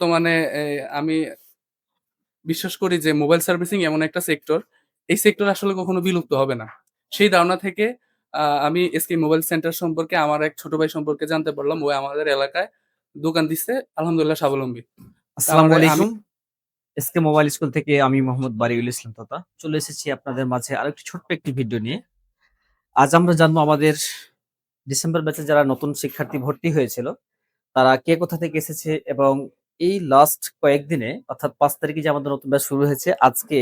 বর্তমানে আমি বিশ্বাস করি যে মোবাইল সার্ভিসিং এমন একটা সেক্টর, এই সেক্টর আসলে কখনো বিলুপ্ত হবে না। সেই ধারণা থেকে আমি এসকে মোবাইল সেন্টার সম্পর্কে আমার এক ছোট ভাই সম্পর্কে জানতে পারলাম। ও আমাদের এলাকায় দোকান দিচ্ছে। আলহামদুলিল্লাহ স্বাবলম্বী। তা আসসালামু আমারে আমি আলাইকুম। এসকে মোবাইল স্কুল থেকে আমি মোহাম্মদ বারিউল ইসলাম তোতা চলে এসেছি আপনাদের মাঝে আরেকটি ছোট্ট একটি ভিডিও নিয়ে। আজ আমরা জানবো আমাদের ডিসেম্বর ব্যাচে যারা নতুন শিক্ষার্থী ভর্তি হয়েছিল তারা কে কোথা থেকে এসেছে এবং এই লাস্ট কয়েকদিনে অর্থাৎ ৫ তারিখে যে আমাদের নতুন ব্যাচ শুরু হয়েছে আজকে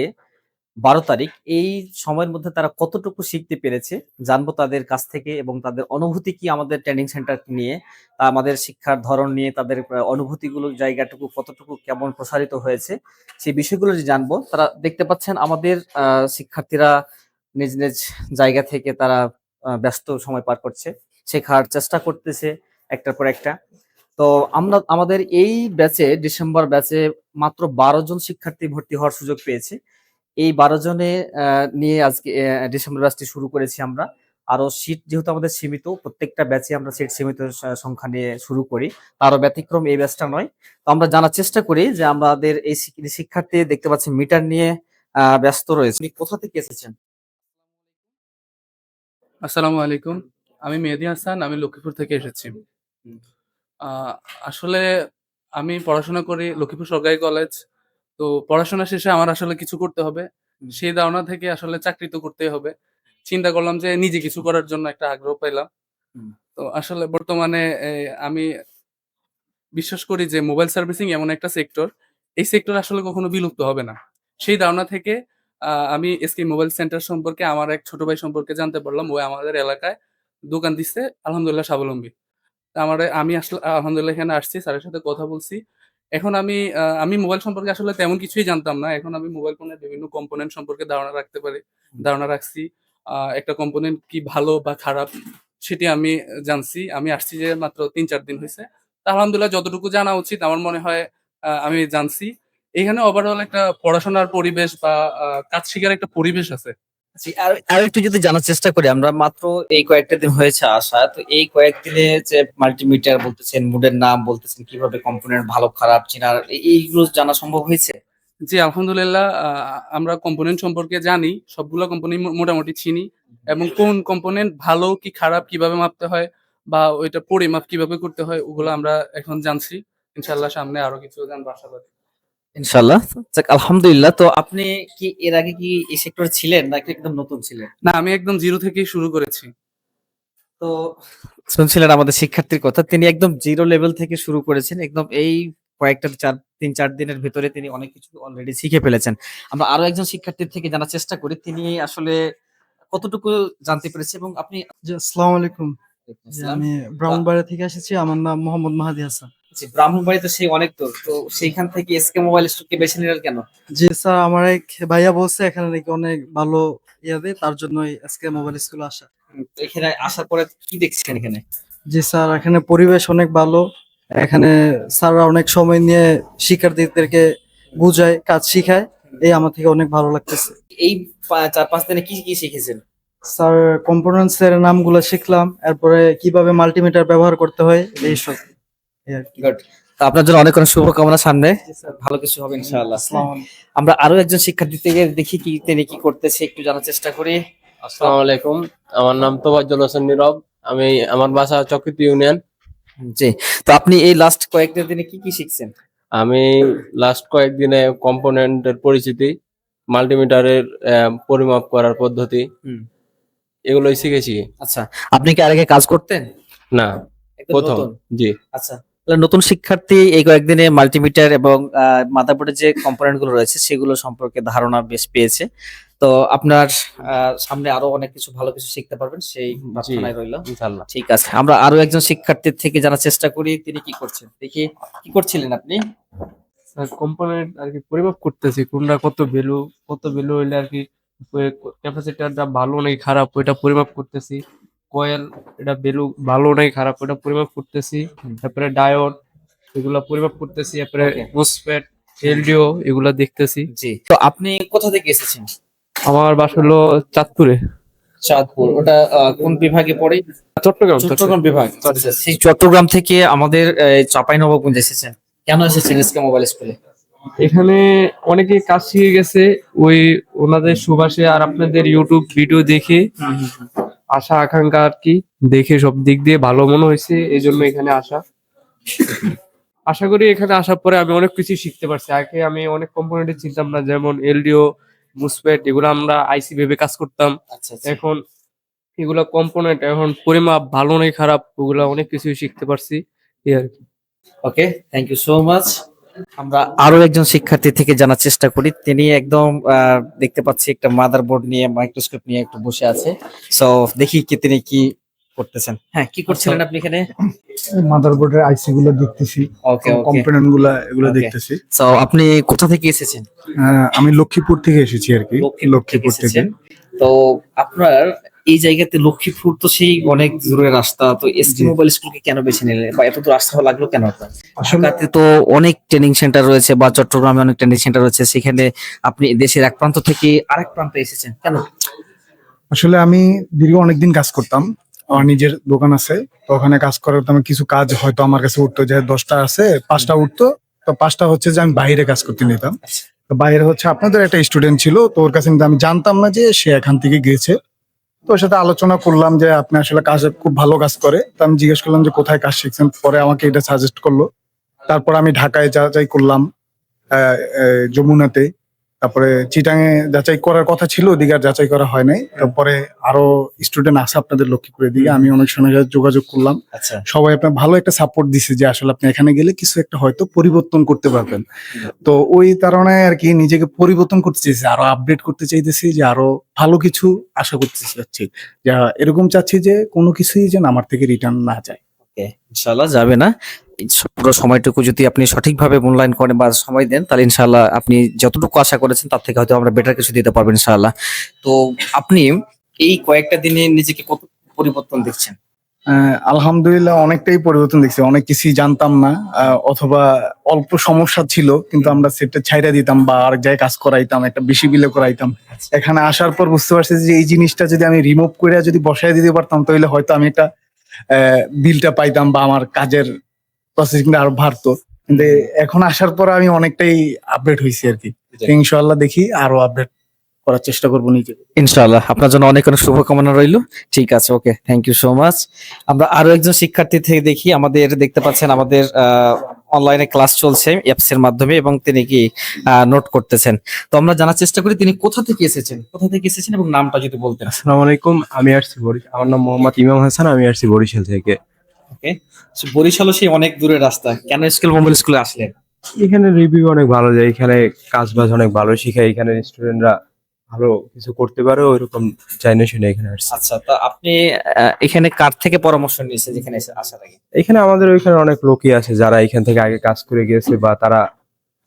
১২ তারিখ, এই সময়ের মধ্যে তারা কতটুকু শিখতে পেরেছে জানবো তাদের কাছ থেকে এবং তাদের অনুভূতি কি আমাদের ট্রেনিং সেন্টার নিয়ে, আমাদের শিক্ষার ধরন নিয়ে তাদের অনুভূতিগুলো জায়গাটুকু কতটুকু কেমন প্রসারিত হয়েছে সেই বিষয়গুলো যে জানবো। তারা দেখতে পাচ্ছেন আমাদের শিক্ষার্থীরা নিজ নিজ জায়গা থেকে তারা ব্যস্ত সময় পার করছে, শেখার চেষ্টা করতেছে একটার পর একটা। তো আমরা আমাদের এই ব্যাচে ডিসেম্বর ব্যাচে মাত্র ১২ জন শিক্ষার্থী ভর্তি হওয়ার সুযোগ পেয়েছে। এই ১২ জনে নিয়ে আজকে ডিসেম্বর ব্যাচটি শুরু করেছি আমরা। আরো সিট যেহেতু আমাদের সীমিত, প্রত্যেকটা ব্যাচে আমরা সিট সীমিত সংখ্যা নিয়ে শুরু করি। তারও ব্যতিক্রম এই ব্যাচটা নয়। তো আমরা জানার চেষ্টা করি যে আমাদের এই শিক্ষার্থী দেখতে পাচ্ছি মিটার নিয়ে ব্যস্ত রয়েছে। আপনি কোথা থেকে এসেছেন? আসসালামু আলাইকুম। আমি মেহেদী হাসান। আমি লক্ষ্মীপুর থেকে এসেছি। হুম, আ আসলে আমি পড়াশোনা করি লক্ষ্মীপুর সরকারি কলেজ। তো পড়াশোনা শেষে আমার আসলে কিছু করতে হবে। হুম, সেই ধারণা থেকে আসলে চাকরি তো করতেই হবে। চিন্তা করলাম যে নিজে কিছু করার জন্য একটা আগ্রহ পাইলাম। হুম। তো আসলে বর্তমানে আমি বিশ্বাস করি যে মোবাইল সার্ভিসিং এমন একটা সেক্টর, এই সেক্টর আসলে কখনো বিলুপ্ত হবে না। সেই ধারণা থেকে আমি এসকে মোবাইল সেন্টার সম্পর্কে আমার এক ছোট ভাই সম্পর্কে জানতে পারলাম। ও আমাদের এলাকায় দোকান দিচ্ছে। আলহামদুলিল্লাহ স্বাবলম্বী। তা আমি আসলে আলহামদুলিল্লাহ এখানে আসছি, স্যারের সাথে কথা বলছি। এখন আমি মোবাইল সম্পর্কে আসলে তেমন কিছুই জানতাম না। এখন আমি মোবাইল ফোনের বিভিন্ন কম্পোনেন্ট সম্পর্কে ধারণা রাখছি। একটা কম্পোনেন্ট কি ভালো বা খারাপ সেটি আমি জানছি। আমি আসছি যে মাত্র ৩-৪ দিন হইছে। তা আলহামদুলিল্লাহ যতটুকু জানা উচিত আমার মনে হয় আমি জানছি। এখানে ওভারঅল একটা পড়াশোনার পরিবেশ বা কাজ শিখার একটা পরিবেশ আছে। জি, আর একটু যদি জানার চেষ্টা করি, আমরা মাত্র এই কয়েকটা দিন হয়েছে আসা, তো এই কয়েকদিনে যে মাল্টিমিটার বলতেছেন, মুডের নাম বলতেছেন, কিভাবে কম্পোনেন্ট ভালো খারাপ চেনার এইগুলো জানা সম্ভব হয়েছে? জি, আলহামদুলিল্লাহ আমরা কম্পোনেন্ট সম্পর্কে জানি। সবগুলা কম্পোনেন্ট মোটামুটি চিনি এবং কোন কম্পোনেন্ট ভালো কি খারাপ কিভাবে মাপতে হয় বা ওইটা পরিমাপ কিভাবে করতে হয় ওগুলো আমরা এখন জানছি। ইনশাআল্লাহ সামনে আরো কিছু জানবো আশাবাদী। ইনশাল্লাহ। যাক, আলহামদুলিল্লাহ। তো আপনি কি এর আগে কি এই সেক্টরে ছিলেন নাকি একদম নতুন ছিলেন? না, আমি একদম জিরো থেকেই শুরু করেছি। তো শুনছিলেন আমাদের শিক্ষার্থীর কথা, তিনি একদম জিরো লেভেল থেকে শুরু করেছেন, একদম এই কয়েকটা ৩-৪ দিনের ভেতরে তিনি অনেক কিছু অলরেডি শিখে ফেলেছেন। আমরা আরো একজন শিক্ষার্থীর থেকে জানার চেষ্টা করি তিনি আসলে কতটুকু জানতে পেরেছে এবং আপনি। জি, আসসালামু আলাইকুম। জি, ইসলাম। আমি ব্রাহ্মণবাড়িয়া থেকে এসেছি। আমার নাম মোহাম্মদ মাহাদী হাসান। জি, ব্রাহ্মণবাড়িয়া তো সেই অনেক দূর। তো সেইখান থেকে এসকে মোবাইল স্টোরকে বেছে নিলেন কেন? জি স্যার, আমার এক ভাইয়া বলছে এখানে নাকি অনেক ভালো দেয়, তার জন্যই আজকে মোবাইল স্কুলে আসা। তো এখানে আসার পরে কি দেখছেন এখানে? জি স্যার, এখানে পরিবেশ অনেক ভালো। এখানে স্যাররা অনেক সময় নিয়ে শিক্ষার্থীদেরকে বুঝায়, কাজ শিখায়। এই আমার থেকে অনেক ভালো লাগতেছে। এই ৪-৫ দিনে কি কি শিখেছেন? স্যার, কম্পোনেন্টস এর নামগুলো শিখলাম, এরপরে কিভাবে মাল্টিমিটার ব্যবহার করতে হয় এইসব। এই আর কি। গুড। তো আপনার জন্য অনেক অনেক শুভকামনা সামনে। জি স্যার। ভালো কিছু হবে ইনশাআল্লাহ। আসসালামু আলাইকুম। আমরা আরো একজন শিক্ষার্থী থেকে দেখি কি তিনি কি করতেছে একটু জানার চেষ্টা করি। আসসালামু আলাইকুম। আমার নাম তোবাজ্জল হোসেন নীরব। আমার বাসা চকিতি ইউনিয়ন। জি। তো আপনি এই লাস্ট কয়েকটা দিনে কি কি শিখছেন? আমি লাস্ট কয়েকদিনে কম্পোনেন্টের পরিচিতি, মাল্টিমিটারের পরিমাপ করার পদ্ধতি হুম। এগুলোই শিখেছি। আচ্ছা, আপনি কি আর আগে কাজ করতেন? না, একদম প্রথম। নতুন। জি। আচ্ছা। তাহলে নতুন শিক্ষার্থী এই কয়েকদিনে মাল্টিমিটার এবং মাদারবোর্ডের যে কম্পোনেন্ট গুলো রয়েছে সেগুলো সম্পর্কে ধারণা বেশ পেয়েছে। তো আপনার সামনে আরো অনেক কিছু ভালো কিছু শিখতে পারবেন সেই জি, প্রার্থনায় রইল। ইনশাআল্লাহ। ঠিক আছে। আমরা আরো একজন শিক্ষার্থীর থেকে জানার চেষ্টা করি তিনি কি করছেন। দেখি কি করছিলেন আপনি? স্যার কম্পোনেন্ট আর কি পরিমাপ করতেছি কোনটা কত ভ্যালু হইলে আর কি ক্যাপাসিটরটা ভালো নাকি খারাপ ওইটা পরিমাপ করতেছি। কয়েল এটা ভ্যালু ভালো নাকি খারাপ ওইটা পরিমাপ করতেছি। তারপরে ডায়োড এগুলা পরিমাপ করতেছি। তারপরে ওকে। মোসফেট, এলডিও এগুলা দেখতেছি। জি। তো আপনি কোথা থেকে এসেছেন? আমার বাসা হলো চাঁদপুরে। চাঁদপুর। ওটা কোন বিভাগে পড়ে? চট্টগ্রাম। চট্টগ্রাম বিভাগ। আচ্ছা, সেই চট্টগ্রাম থেকে আমাদের চাঁপাইনবাবগঞ্জ এসেছেন কেন এসেছেন এসকে মোবাইল স্কুলে? এখানে অনেকে কাজ শিখে গেছে ওই ওনাদের সুবাসে আর আপনাদের ইউটিউব ভিডিও দেখে আশা আকাঙ্ক্ষা আর কি দেখে সব দিক দিয়ে ভালো মনে হয়েছে, এই জন্য এখানে আসা। আশা করি এখানে আসার পরে আমি অনেক কিছু শিখতে পারছি। আগে আমি অনেক কম্পোনেন্টে চিনতাম না, যেমন এলডিও, মুসপেট, এগুলো আমরা আইসি ভেবে কাজ করতাম। আচ্ছা এখন এগুলা কম্পোনেন্ট, এখন পরিমাপ ভালো নেই খারাপ, ওগুলা অনেক কিছুই শিখতে পারছি এই আর কি। ওকে, থ্যাংক ইউ সো মাচ। আমরা আরো একজন শিক্ষার্থী থেকে জানার চেষ্টা করি। তিনি একদম দেখতে পাচ্ছি একটা মাদারবোর্ড নিয়ে, মাইক্রোস্কোপ নিয়ে একটু বসে আছে। সো দেখি কি তিনি কি করতেছেন। হ্যাঁ, কি করছিলেন আপনি এখানে? মাদারবোর্ডের আইসি গুলো দেখতেছি, ওকে ওকে। কম্পোনেন্ট গুলা এগুলো Okay. দেখতেছি। সো আপনি কোথা থেকে এসেছেন? আমি লক্ষ্মীপুর থেকে এসেছি আর কি। লক্ষ্মীপুর থেকে। এসেছেন। তো আপনার এই জায়গাতে লক্ষ্মীপুর তো সেই অনেক দূরের রাস্তা, তো এসকে জি। মোবাইল স্কুলকে কেন বেছে নিলেন বা এত দূর আসতে লাগলো কেন আপনার? আসলে ঢাকাতে তো অনেক ট্রেনিং সেন্টার রয়েছে বা চট্টগ্রামে অনেক ট্রেনিং সেন্টার রয়েছে, সেখানে আপনি দেশের এক প্রান্ত থেকে আরেক প্রান্তে এসেছেন কেন? আসলে আমি দীর্ঘ অনেকদিন কাজ করতাম, আমার নিজের দোকান আছে, তো ওখানে কাজ করার তো কিছু কাজ হয়তো আমার কাছে উঠতো, যে 10টা আছে 5টা উঠতো, তো 5টা হচ্ছে যে আমি বাইরে কাজ করতে নিতাম। তো বাইরে হচ্ছে আপনাদের একটা স্টুডেন্ট ছিল, তো ওর কাছে কিন্তু আমি জানতাম না যে সে এখান থেকে গিয়েছে। তো ওর সাথে আলোচনা করলাম যে আপনি আসলে কাজ খুব ভালো কাজ করে, তো আমি জিজ্ঞেস করলাম যে কোথায় কাজ শিখছেন, পরে আমাকে এটা সাজেস্ট করলো। তারপর আমি ঢাকায় যাচাই করলাম, যমুনাতে, তারপরে চিটাঙে যাচাই করার কথা ছিল, ওদিকে আর যাচাই করা হয় নাই। তারপরে আরো স্টুডেন্ট আছে আপনাদের লক্ষ্মীপুরের দিকে, আমি অনেক সময় যোগাযোগ করলাম, আচ্ছা, সবাই আপনার ভালো একটা সাপোর্ট দিছে যে আসলে আপনি এখানে গেলে কিছু একটা হয়তো পরিবর্তন করতে পারবেন। তো ওই কারণে আর কি নিজেকে পরিবর্তন করতে চাইছি, আরো আপডেট করতে চাইতেছি, যে আরো ভালো কিছু আশা করতে চাচ্ছি, যা এরকম চাচ্ছি যে কোনো কিছুই যেন আমার থেকে রিটার্ন না যায়। ওকে, ইনশাআল্লাহ যাবে না। পুরো সময়টুকু যদি আপনি সঠিকভাবে মূল্যায়ন করেন বা সময় দেন, তাহলে ইনশাআল্লাহ আপনি যতটুকু আশা করেছেন তার থেকে হয়তো আমরা বেটার কিছু দিতে পারবেন ইনশাআল্লাহ। তো আপনি এই কয়েকটা দিনে নিজেকে কত পরিবর্তন দেখছেন? আলহামদুলিল্লাহ অনেকটাই পরিবর্তন দেখছি, অনেক কিছুই জানতাম না, অথবা অল্প সমস্যা ছিল কিন্তু আমরা সেটা ছাইড়া দিতাম বা আরেক জায়গায় কাজ করাইতাম, একটা বেশি বিলে করাইতাম। এখানে আসার পর বুঝতে পারছি যে এই জিনিসটা যদি আমি রিমুভ করে যদি বসায় দিতে পারতাম, তাহলে হয়তো আমি একটা বিলটা পাইতাম বা আমার কাজের প্রসেসিংটা আরো বাড়তো। কিন্তু এখন আসার পর আমি অনেকটাই আপডেট হয়েছি আর কি। ইনশাআল্লাহ দেখি আরো আপডেট করার চেষ্টা করবো নিজেকে। ইনশাআল্লাহ আপনার জন্য অনেক অনেক শুভকামনা রইলো। ঠিক আছে, ওকে, থ্যাংক ইউ সো মাচ। আমরা আরো একজন শিক্ষার্থী থেকে দেখি। আমাদের দেখতে পাচ্ছেন আমাদের অনলাইনে ক্লাস চলছে অ্যাপস এর মাধ্যমে এবং তিনি কি নোট করতেছেন। তো আমরা জানার চেষ্টা করি তিনি কোথা থেকে এসেছেন এবং নামটা যদি বলতেন। আসসালামু আলাইকুম, আমি আসছি আমার নাম মোহাম্মদ ইমাম হাসান, আমি আসছি বরিশাল থেকে। ওকে, বরিশালও সেই অনেক দূরের রাস্তা, কেন স্কুল মোবাইল স্কুলে আসলেন? এখানে রিভিউ অনেক ভালো যায়, এখানে কাজ বাজ অনেক ভালো শিখায়, এখানে স্টুডেন্টরা ভালো কিছু করতে পারে, ওইরকম চাইনা শুনে এখানে আসছি। আচ্ছা, তো আপনি এখানে কার থেকে পরামর্শ নিয়েছেন যেখানে আসার আগে? এখানে আমাদের ওইখানে অনেক লোকই আছে যারা এখান থেকে আগে কাজ করে গিয়েছে বা তারা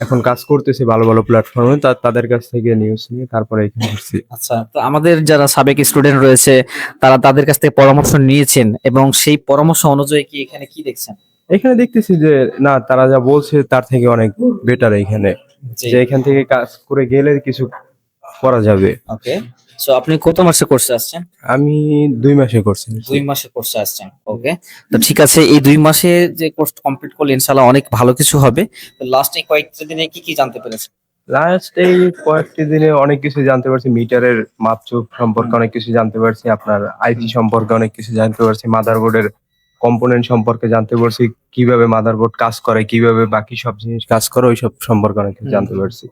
এখন কাজ করতেছে ভালো ভালো প্ল্যাটফর্মে, তাদের কাছ থেকে নিউজ নিয়ে তারপরে এখানে আসছি। আচ্ছা, তো আমাদের যারা সাবেক স্টুডেন্ট রয়েছে তারা তাদের কাছ থেকে পরামর্শ নিয়েছেন এবং সেই পরামর্শ অনুযায়ী কি এখানে কি দেখছেন? এখানে দেখতেছি যে না, তারা যা বলছে তার থেকে অনেক বেটার এখানে, যে এখান থেকে কাজ করে গেলে কিছু করা যাবে। ওকে, সো আপনি কত মাসে কোর্সে আসছেন? আমি 2 মাসে করছি। 2 মাসে কোর্সে আসছেন। ওকে, তো ঠিক আছে, এই 2 মাসে যে কোর্স কমপ্লিট করলে ইনশাআল্লাহ অনেক ভালো কিছু হবে। তো লাস্ট এই কয়েকটা দিনে কি কি জানতে পেরেছেন? লাস্ট এই কয়েকটি দিনে অনেক কিছু জানতে পারছি, মিটারের মাপচুপ সম্পর্কে অনেক কিছু জানতে পারছি, আপনার আইসি সম্পর্কে অনেক কিছু জানতে পারছি, মাদারবোর্ডের কম্পোনেন্ট সম্পর্কে জানতে পারছি, কিভাবে মাদারবোর্ড কাজ করে, কিভাবে বাকি সব জিনিস কাজ করে, ওইসব সম্পর্কে অনেক কিছু জানতে পারছি।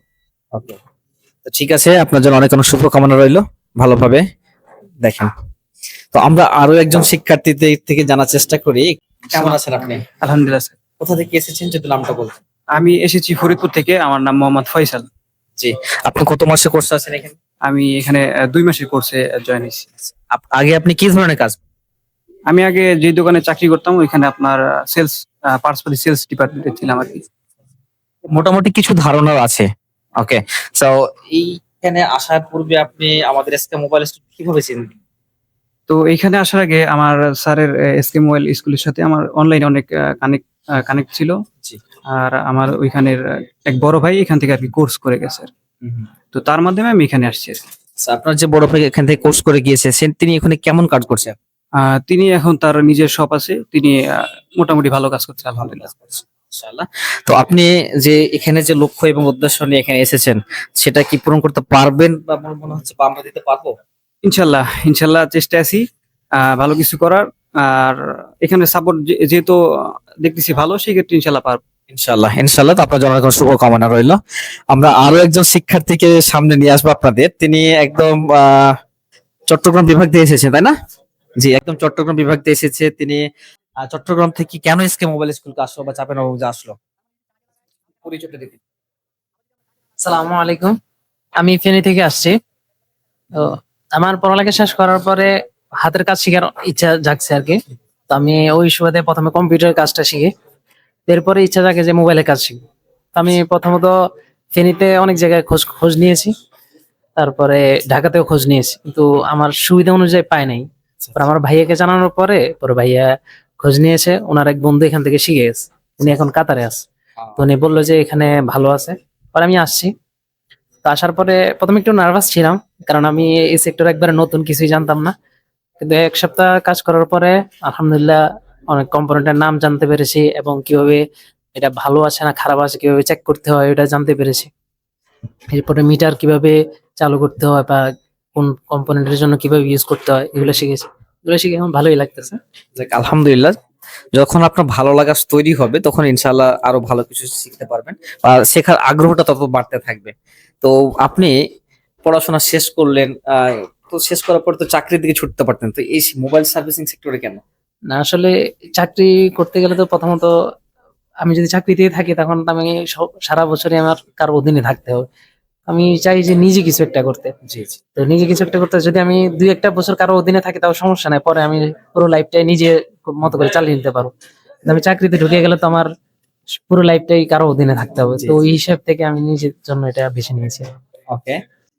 ওকে, তো ঠিক আছে, আপনার জন্য অনেক অনেক শুভকামনা রইলো, ভালোভাবে দেখেন। তো আমরা আরো একজন শিক্ষার্থী থেকে জানার চেষ্টা করি। কেমন আছেন আপনি? আলহামদুলিল্লাহ স্যার। কোথা থেকে এসেছেন যদি নামটা বলতেন? আমি এসেছি ফরিদপুর থেকে, আমার নাম মোহাম্মদ ফয়সাল। জি, আপনি কত মাসে কোর্সে আছেন এখানে? আমি এখানে 2 মাসের কোর্সে জয়েন হয়েছি। আগে আপনি কি ধরনের কাজ? আমি আগে যে দোকানে চাকরি করতাম ওইখানে আপনার সেলস, পার্সোনালি সেলস ডিপার্টমেন্টে ছিলাম আর কি। মোটামুটি কিছু ধারণা আছে। ওকে, সো এইখানে আসার পূর্বে আপনি আমাদের এসকে মোবাইল স্কুল কিভাবে চিনলেন? তো এইখানে আসার আগে আমার স্যারের এসকে মোবাইল স্কুলের সাথে আমার অনলাইনে অনেক কানেক্ট ছিল। জি। আর আমার ওইখানের এক বড় ভাই এখান থেকে আর কি কোর্স করে গেছে আর কি। তো তার মাধ্যমে আমি এখানে আসছি আর কি। আপনার যে বড় ভাই এখান থেকে কোর্স করে গিয়েছে তিনি এখানে কেমন কাজ করছেন? তিনি এখন তার নিজের শপ আছে, তিনি মোটামুটি ভালো কাজ করছে আলহামদুলিল্লাহ। ইনশাআল্লাহ। তো আপনি যে এখানে যে লক্ষ্য এবং উদ্দেশ্য নিয়ে এখানে এসেছেন, সেটা কি পূরণ করতে পারবেন বা আমার মনে হচ্ছে বা আমরা দিতে পারবো? ইনশাল্লাহ ইনশাল্লাহ চেষ্টায় আছি ভালো কিছু করার। আর এখানে সাপোর্ট যেহেতু দেখতেছি ভালো, সেই ক্ষেত্রে ইনশাল্লাহ পারবো। ইনশাআল্লাহ, ইনশাআল্লাহ। তো আপনার জন্য অনেক শুভকামনা রইল। আমরা আরো একজন শিক্ষার্থীকে সামনে নিয়ে আসবো আপনাদের। তিনি একদম চট্টগ্রাম বিভাগ থেকে এসেছেন, তাই না? জি, একদম চট্টগ্রাম বিভাগ থেকে এসেছে তিনি। চট্টগ্রাম থেকে কেন এসকে মোবাইল স্কুলকে আসলো বা চাঁপাইনবাবগঞ্জে আসলো, পরিচয়টা দিন। সালামু আলাইকুম। আমি ফেনী থেকে আসছি। তো আমার পড়ালেখা শেষ করার পরে হাতের কাজ শেখার ইচ্ছা জাগছে আর কি। তো আমি ওই সুবাদে প্রথমে কম্পিউটার কাজটা শিখি, এরপরে ইচ্ছা জাগে যে মোবাইলের কাজ শিখি। তো আমি প্রথমত ফেনীতে অনেক জায়গায় খোঁজ খোঁজ নিয়েছি, তারপরে ঢাকাতেও খোঁজ নিয়েছি, কিন্তু আমার সুবিধা অনুযায়ী পাই নাই। পরে আমার ভাইয়াকে জানানোর পরে ভাইয়া খোঁজ নিয়েছে, ওনার এক বন্ধু এখান থেকে শিখে গেছে, উনি এখন কাতারে আছে। তো উনি বললো যে এখানে ভালো আছে, পরে আমি আসছি। তো আসার পরে প্রথমে একটু নার্ভাস ছিলাম, কারণ আমি এই সেক্টর একবারে নতুন, কিছুই জানতাম না। কিন্তু এক সপ্তাহ কাজ করার পরে আলহামদুলিল্লাহ অনেক কম্পোনেন্টের নাম জানতে পেরেছি, এবং কিভাবে এটা ভালো আছে না খারাপ আছে কিভাবে চেক করতে হয় এটা জানতে পেরেছি। এরপরে মিটার কিভাবে চালু করতে হয় বা কোন কম্পোনেন্টের জন্য কিভাবে ইউজ করতে হয় এগুলো শিখেছি। এগুলো শিখে এখন ভালোই লাগতেছে। যাক, আলহামদুলিল্লাহ। যখন আপনার ভালো লাগা তৈরি হবে তখন ইনশাআল্লাহ আরো ভালো কিছু শিখতে পারবেন বা শেখার আগ্রহটা তত বাড়তে থাকবে। তো আপনি পড়াশোনা শেষ করলেন, তো শেষ করার পর তো চাকরির দিকে ছুটতে পারতেন, তো এই মোবাইল সার্ভিসিং সেক্টরে কেন? না, আসলে চাকরি করতে গেলে তো প্রথমত আমি যদি চাকরিতে থাকি তখন তো আমি সারা বছরই আমার কারো অধীনে থাকতে হবে। আমি চাই যে নিজে কিছু একটা করতে। জি, জি। তো নিজে কিছু একটা করতে যদি আমি ২-১টা বছর কারো অধীনে থাকি তাও সমস্যা নাই। পরে আমি পুরো লাইফটাই নিজে মতো করে চালিয়ে নিতে পারবো। কিন্তু আমি চাকরিতে ঢুকে গেলে তো আমার পুরো লাইফটাই কারো অধীনে থাকতে হবে। জি, তো ওই জি। হিসাব থেকে আমি নিজের জন্য এটা বেছে নিয়েছি। ওকে।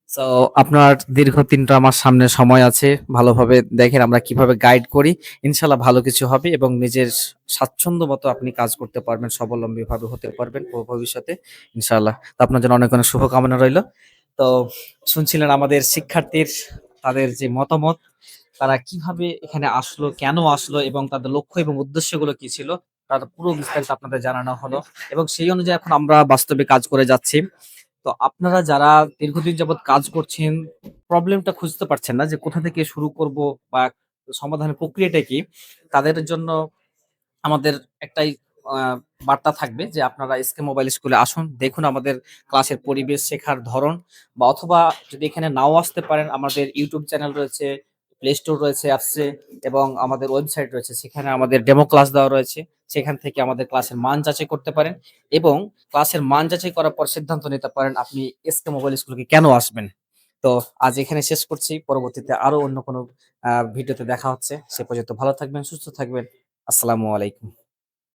সো আপনার দীর্ঘ ৩টা মাস সামনে সময় আছে। ভালোভাবে দেখেন আমরা কিভাবে গাইড করি। ইনশাআল্লাহ ভালো কিছু হবে এবং নিজের স্বাচ্ছন্দ্য মতো আপনি কাজ করতে পারবেন, স্বাবলম্বীভাবে হতে পারবেন ভবিষ্যতে ইনশাআল্লাহ। তো আপনার জন্য অনেক, অনেক শুভকামনা রইল। তো শুনছিলেন আমাদের শিক্ষার্থীর তাদের যে মতামত, তারা কিভাবে এখানে আসলো, কেন আসলো এবং তাদের লক্ষ্য এবং উদ্দেশ্যগুলো কি ছিল, তার পুরো বিস্তারিত আপনাদের জানানো হলো এবং সেই অনুযায়ী এখন আমরা বাস্তবে কাজ করে যাচ্ছি। তো আপনারা যারা দীর্ঘদিন যাবৎ কাজ করছেন, প্রবলেমটা খুঁজতে পারছেন না যে কোথা থেকে শুরু করব বা সমাধানের প্রক্রিয়াটা কি, তাদের জন্য আমাদের একটাই বার্তা থাকবে যে আপনারা এসকে মোবাইল স্কুলে আসুন, দেখুন আমাদের ক্লাসের পরিবেশ, শেখার ধরন, বা অথবা যদি এখানে নাও আসতে পারেন আমাদের ইউটিউব চ্যানেল রয়েছে, প্লে স্টোর রয়েছে অ্যাপসে, এবং আমাদের ওয়েবসাইট রয়েছে, সেখানে আমাদের ডেমো ক্লাস দেওয়া রয়েছে। সেখান থেকে আমাদের ক্লাসের মান যাচাই করতে পারেন এবং ক্লাসের মান যাচাই করার পর সিদ্ধান্ত নিতে পারেন আপনি এসকে মোবাইল স্কুলকে কেন আসবেন। তো আজ এখানে শেষ করছি। পরবর্তীতে আরো অন্য কোনো ভিডিওতে দেখা হচ্ছে। সে পর্যন্ত ভালো থাকবেন, সুস্থ থাকবেন। আসসালামু আলাইকুম।